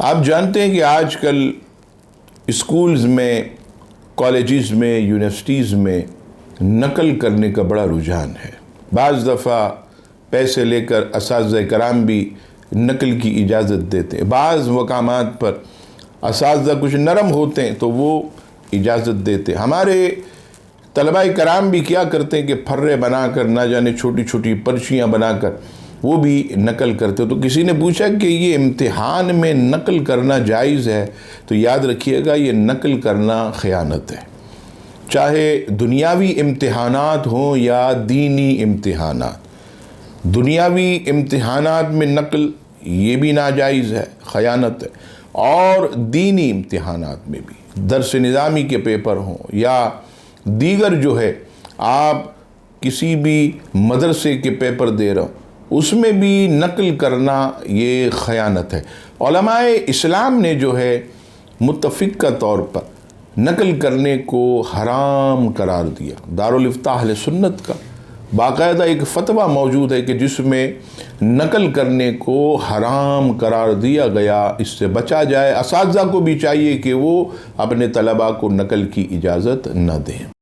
آپ جانتے ہیں کہ آج کل اسکولز میں، کالجز میں، یونیورسٹیز میں نقل کرنے کا بڑا رجحان ہے۔ بعض دفعہ پیسے لے کر اساتذہ کرام بھی نقل کی اجازت دیتے ہیں۔ بعض مقامات پر اساتذہ کچھ نرم ہوتے ہیں تو وہ اجازت دیتے ہیں۔ ہمارے طلباء کرام بھی کیا کرتے ہیں کہ پھرے بنا کر، نہ جانے چھوٹی چھوٹی پرچیاں بنا کر وہ بھی نقل کرتے تو کسی نے پوچھا کہ یہ امتحان میں نقل کرنا جائز ہے؟ تو یاد رکھیے گا، یہ نقل کرنا خیانت ہے۔ چاہے دنیاوی امتحانات ہوں یا دینی امتحانات، دنیاوی امتحانات میں نقل یہ بھی ناجائز ہے، خیانت ہے، اور دینی امتحانات میں بھی، درس نظامی کے پیپر ہوں یا دیگر جو ہے آپ کسی بھی مدرسے کے پیپر دے رہے ہو، اس میں بھی نقل کرنا یہ خیانت ہے۔ علماء اسلام نے جو ہے متفقہ طور پر نقل کرنے کو حرام قرار دیا۔ دارالافتاء اہل سنت کا باقاعدہ ایک فتویٰ موجود ہے کہ جس میں نقل کرنے کو حرام قرار دیا گیا، اس سے بچا جائے۔ اساتذہ کو بھی چاہیے کہ وہ اپنے طلباء کو نقل کی اجازت نہ دیں۔